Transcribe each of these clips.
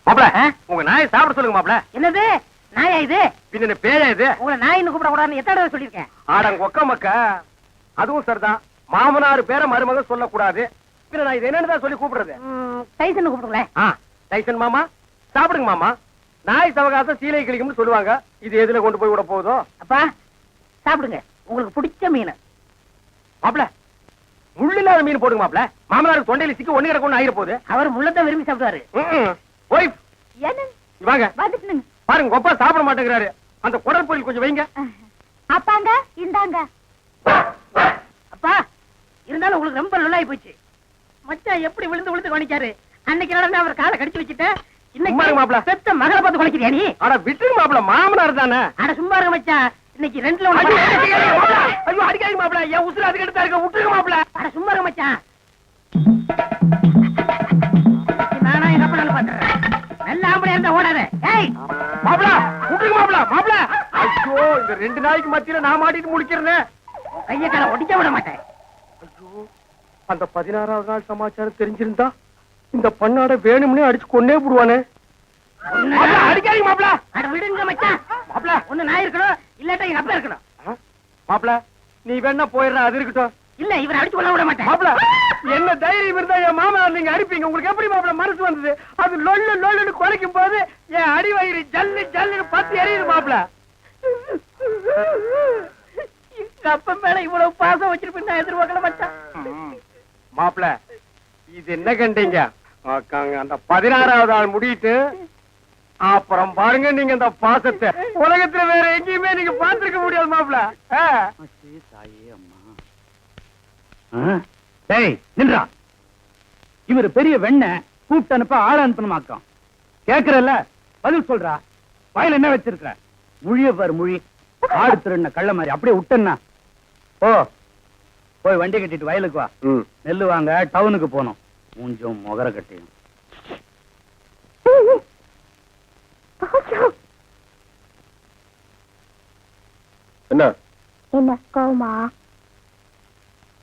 மாப்ள உங்க நாயை சாப்பிட சொல்லுங்க மாப்ள. என்னது நாயா இது? பின்ன பேயா இது? உங்களை நாயின்னு கூப்பிட கூடாதுன்னு எத்தனை தடவை சொல்லியிருக்கேன்? ஆடங்க ஒக்க மக்க. அதுவும் சரிதான். மாமனார் பேரை மருமக சொல்லக்கூடாது. பின்ன நான் இது என்னன்னு சொல்லி கூப்பிடுறது? டைசன் கூப்பிடுங்களேன். டைசன் மாமா சாப்பிடுங்க மாமா. நாய் சவகாசம் சீலை கிளிக்கும்னு சொல்லுவாங்க. இது எதுல கொண்டு போய் விட போகுதோ? அப்பா சாப்பிடுங்க, உங்களுக்கு பிடிச்ச மீன். மாப்ள முள்ளில்லாத மீன் போடுங்க மாப்ள. மாமனாருக்கு தொண்டையில சிக்கி ஒண்ணு கிடக்கும் ஆயிர போகுது. அவர் முள்ளத்தான் விரும்பி சாப்பிடுவாரு. ஒய்ஃப் வாங்க பாருங்க, கொப்பா சாப்பிட மாட்டேங்கிறாரு. அந்த குடல் பொரியல் கொஞ்சம் வைங்க. அப்பாங்க இந்தாங்க. அப்பா இருந்தாலும் உங்களுக்கு ரொம்ப நல்லாயி போச்சு. மச்சான் எப்படி விழுந்து விழுந்து கவனிச்சாரு. அன்னைக்கு நடந்து அவர் காலை கடிச்சு வச்சுட்டேன். இன்னைக்கு மாப்ள பெத்த மகளை பார்த்து குலைக்கிறியா நீ? அட விட்டுருங்க மாப்ள, மாமனார் தானே. அட சும்மா இருங்க மச்சான், இன்னைக்கு ரெண்டுல ஐயோ அடிக்காதீங்க மாப்ள, என் உசுர அதுக்கு எடுத்தா இருக்க. விட்டுருங்க மாப்ள. அட சும்மா இருங்க மச்சான். நானா எங்க அப்பா பாத்துறேன். நல்ல ஆம்பளையா இருந்தா ஓடாத. ஏய் மாப்ள விட்டுருங்க மாப்ள. மாப்ள ஐயோ இந்த ரெண்டு நாய்க்கு மத்தியில நான் மாட்டிட்டு முடிக்கிறேன். கைய கால ஒடிக்க விட மாட்டேன். ஐயோ அந்த 16வது நாள் சமாச்சாரம் தெரிஞ்சிருந்தா இந்த பண்ணாட வேணும்னே அடிச்சு கொன்னே போடுவானே. அடிக்காதீங்க மாப்ள. அட விடுங்க மச்சான். மாப்ள ஒண்ணு நான் இருக்கணும், இல்லாட்டா எங்க அப்பா இருக்கணும். மாப்ள நீ வேணா போயிடுற, அது இருக்கட்டும். இல்ல இவரை அடிச்சு கொள்ள விட மாட்டேன். மாப்ள என்ன தைரியம் இருந்தா என் மாமனார் நீங்க அடிப்பீங்க? உங்களுக்கு எப்படி மாப்ள மனசு வந்தது? அது லொல்லு லொல்லுன்னு குலைக்கும் போது என் அடி வயிறு ஜல்லு ஜல்லுன்னு பத்தி எரியுது மாப்ள. எங்க அப்பா மேல இவ்வளவு பாசம் வச்சிருப்பேன் நான் எதிர்பார்க்கல மச்சான். மாப்ள இது என்ன கண்டீங்க? அந்த 16வது நாள் முடிட்டு அப்புறம் பாருங்க நீங்க இந்த பாசத்தை உலகத்துல வேற எங்கேயுமே நீங்க பார்த்திருக்க முடியாது மாப்ள. நின்றா. இவரு பெரிய வெண்ண கூப்பிட்டு அனுப்ப ஆள அனுப்பணுமாக்கம். கேக்குறல்ல, பதில் சொல்றா. வாயில என்ன வச்சிருக்க? முழிய பாரு மொழி. ஆடு திருண்ண கள்ள மாதிரி அப்படியே விட்டா. ஓ போய் வண்டி கட்டிட்டு வயலுக்கு வா. நெல்லு வாங்க டவுனுக்கு போனோம். மூஞ்சும் முகர கட்டியும். என்ன என்ன கோமா?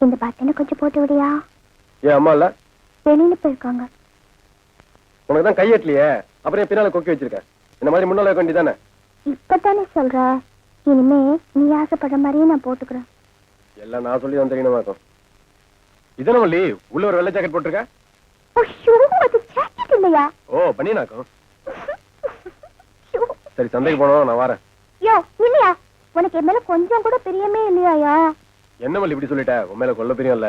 இந்த பட்டனை கொஞ்சம் போட்டு விடியா? ஏன் அம்மா இல்ல? வெளியில போயிருக்காங்க. உனக்கு தான் கையெட்டலையே, அப்புறம் பின்னால கொக்கி வச்சிருக்க. இந்த மாதிரி முன்னால வைக்க வேண்டியதானே? இப்பதானே சொல்ற, இனிமே நீ ஆசைப்படுற மாதிரியே நான் போட்டுக்கிறேன். எல்லாம் நான் சொல்லி தான் தெரியணுமாக்கும். இதன வள்ளி உள்ள ஒரு வெள்ளை ஜாக்கெட் போட்டிருக்க. அது ஜாக்கெட் இல்லையா? ஓ பண்ணினாக்கும். சரி சந்தைக்கு போனோம், நான் வரேன். யோ இல்லையா, உனக்கு என் மேல கொஞ்சம் கூட பிரியமே இல்லையா? என்ன வள்ளி இப்படி சொல்லிட்ட? உன் மேல கொள்ள பிரியம் இல்ல.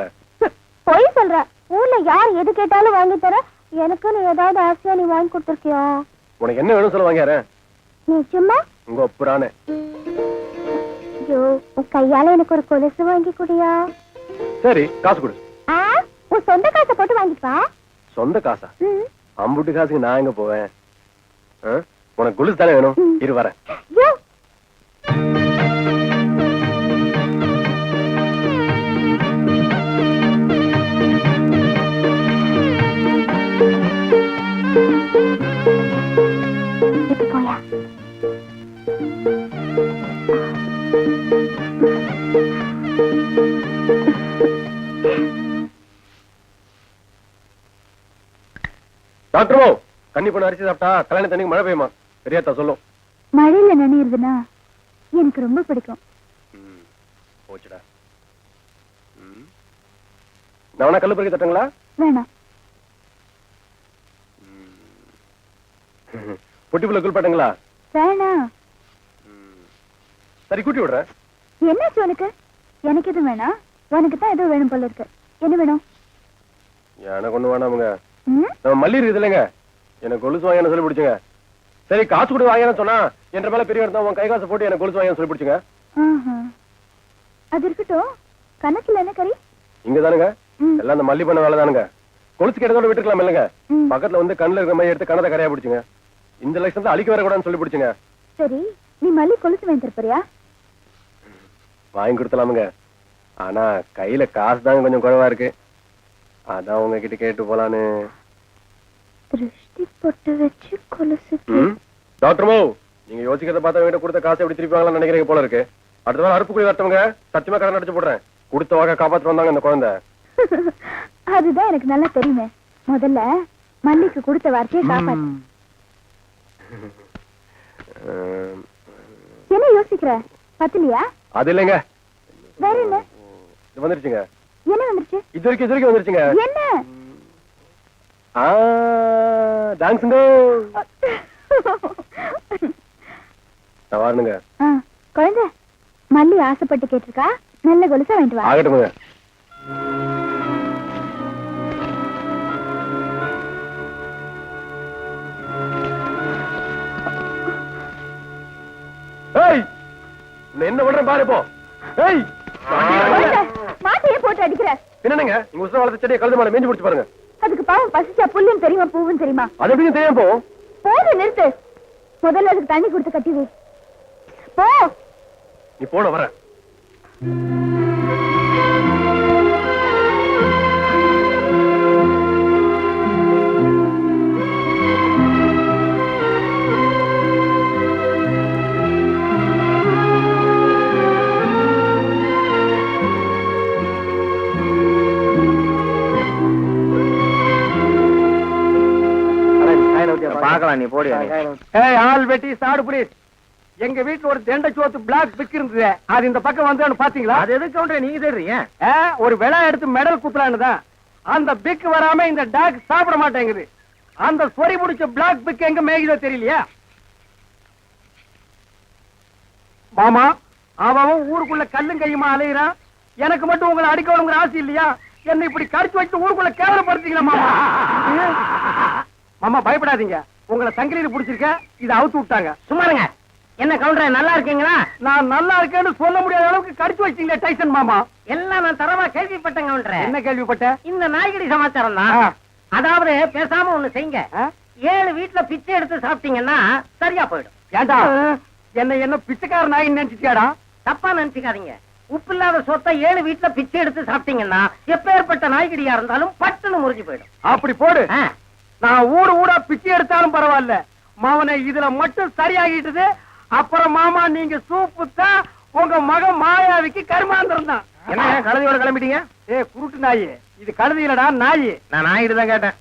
போய் சொல்ற. ஊர்ல யார் எது கேட்டாலும் வாங்கி தர. எனக்கு நீ ஏதாவது ஆசையா நீ வாங்கி கொடுத்துருக்கியா? உனக்கு என்ன வேணும் சொல்ல வாங்கிறேன். நீ சும்மா உங்க ஒப்புறானே. ஐயோ உன் கையால எனக்கு ஒரு கொலுசு வாங்கி குடியா? சரி காசு கொடு. உன் சொந்த காசை போட்டு வாங்கிப்பா. சொந்த காசா? அம்புட்டு காசுக்கு நான் எங்க போவேன்? உனக்கு கொலுசு தானே வேணும், இரு வரேன். டாக்டரோ கண்ணி பொண்ணு அரிசி சாப்பிட்டா கல்யாண தண்ணிக்கு மழை பெய்யுமா? பெரியாத்தா சொல்லும். மழையில நனையுறதுன்னா எனக்கு ரொம்ப பிடிக்கும். போச்சுடா. நான் வேணா கல்லு பறிக்க தட்டுங்களா? வேணாம். பொட்டிப்புள்ள குளிப்பாட்டுங்களா? வேணாம். சரி கூட்டி விடுறேன். என்னாச்சு உனக்கு? எனக்கு எதுவும் வேணாம். உனக்கு தான் எதுவும் வேணும் போல இருக்கு. என்ன வேணும்? எனக்கு ஒண்ணு வேணாமுங்க. நம்ம மல்லி இருக்குது இல்லைங்க, எனக்கு கொலுசு வாங்க சொல்லி பிடிச்சுங்க. சரி காசு கூட வாங்கினு சொன்னா என்ற மேல பெரிய இருந்தா உன் கை காசு போட்டு எனக்கு கொலுசு வாங்க சொல்லி பிடிச்சுங்க. அது இருக்கட்டும். கணக்குல என்ன கறி? இங்க தானுங்க எல்லாம் அந்த மல்லி பண்ண வேலை தானுங்க. கொலுசு கேட்டதோட விட்டுக்கலாம் இல்லைங்க. பக்கத்துல வந்து கண்ணுல இருக்கிற மாதிரி எடுத்து கணத்தை கரையா பிடிச்சுங்க. இந்த லட்சம் அழிக்க வரக்கூடாதுன்னு சொல்லி பிடிச்சுங்க. சரி நீ மல்லி கொலுசு வாங்கி தரப்பறியா? வாங்கி கொடுத்தலாமுங்க. ஆனா கையில காசு தாங்க கொஞ்சம் குறைவா இருக்கு. அதான் உங்ககிட்ட கேட்டு போலான்னு. திருஷ்டி பொட்டு வச்சு கொலுசு. டாக்டர்மோ நீங்க யோசிக்கிறத பார்த்தா வீட்டை கொடுத்த காசு எப்படி திருப்பி வாங்கலாம் நினைக்கிறீங்க போல இருக்கு. அடுத்த வாரம் அறுப்பு கூலி வரட்டவங்க சத்தியமா கடன் அடிச்சு போடுறேன். கொடுத்த வாக்க காப்பாத்து வந்தாங்க இந்த குழந்தை. அதுதான் எனக்கு நல்லா தெரியுமே. முதல்ல மல்லிக்கு கொடுத்த வார்த்தையை காப்பாத்து. என்ன யோசிக்கிற? பத்தலையா? அது இல்லைங்க. வேற என்ன? இது வந்துருச்சுங்க. என்ன வந்துருச்சு? இது வரைக்கும் வந்துருச்சுங்க. என்ன? டான்ஸுங்க. நான் வரணுங்க. குழந்தை, மல்லி ஆசைப்பட்டு கேட்டிருக்கா, நல்ல கொலுசா வாங்கிட்டு வா. ஆகட்டுங்க. என்ன பண்றேன் பாரு இப்போ. மாட்டையே போட்டு அடிக்கிற. என்னங்க உங்க உசுர வளர்த்த செடியை கழுது மேல மேஞ்சு பிடிச்சு பாருங்க. அதுக்கு பாவம் பசிச்சா புல்லும் தெரியுமா பூவும் தெரியுமா? அது எப்படியும் தெரியும். போது நிறுத்து. முதல்ல அதுக்கு தண்ணி கொடுத்து கட்டி வை. போ. நீ போன வர. பாக்கலாம், நீ போடி. ஆள் வெட்டி சாடு புரியுது. எங்க வீட்டுல ஒரு தெண்டை சோத்து பிளாக் பிக் இருந்தது. அது இந்த பக்கம் வந்து பாத்தீங்களா? அது எதுக்கு கவுண்டரே நீங்க தேடுறீங்க? ஒரு விழா எடுத்து மெடல் குத்துறான்னுதான். அந்த பிக் வராம இந்த டாக் சாப்பிட மாட்டேங்குது. அந்த சொறி பிடிச்ச பிளாக் பிக் எங்க மேய்தோ தெரியலையா? மாமா, அவன் ஊருக்குள்ள கல்லும் கையுமா அலையிறான். எனக்கு மட்டும் உங்களை அடிக்கணுங்கிற ஆசை இல்லையா? என்ன இப்படி கடிச்சு வச்சு ஊருக்குள்ள கேவலப்படுத்தீங்களா மாமா? மாமா பயப்படாதீங்க. உங்களை சங்கிலியில புடிச்சிருக்க, இதை அவுத்து விட்டாங்க. சும்மாருங்க. என்ன கவுண்டரே, நல்லா இருக்கீங்களா? நான் நல்லா இருக்கேன்னு சொல்ல முடியாத அளவுக்கு கடிச்சு வச்சீங்களே டைசன் மாமா. எல்லாம் நான் தரவா கேள்விப்பட்டேன் கவுண்டரே. என்ன கேள்விப்பட்ட? இந்த நாய்கடி சமாச்சாரம் தான். அதாவது பேசாம ஒண்ணு செய்யுங்க. 7 வீட்டுல பிச்சை எடுத்து சாப்பிட்டீங்கன்னா சரியா போயிடும். ஏண்டா என்ன பிச்சைக்கார நாயின்னு நினைச்சிட்டியாடா? தப்பா நினைச்சுக்காதீங்க. உப்பு இல்லாத சொத்தை 7 வீட்டுல பிச்சை எடுத்து சாப்பிட்டீங்கன்னா எப்பேற்பட்ட நாய்கடியா இருந்தாலும் பட்டுன்னு முறிஞ்சு போயிடும். அப்படி போடு. நான் ஊடா பிச்சை எடுத்தாலும் பரவாயில்ல. மாவனை இதுல மட்டும் சரியாகிட்டது. அப்புறம் மாமா நீங்க சூப்பு தான். உங்க மகன் மாயாவிக்கு கருமாந்திரம் தான். என்ன கழுதையோட கிளம்பிட்டீங்க? குருட்டு நாயி, இது கழுதி இல்லடா நாயி. நான் நாயிட்டு தான் கேட்டேன்.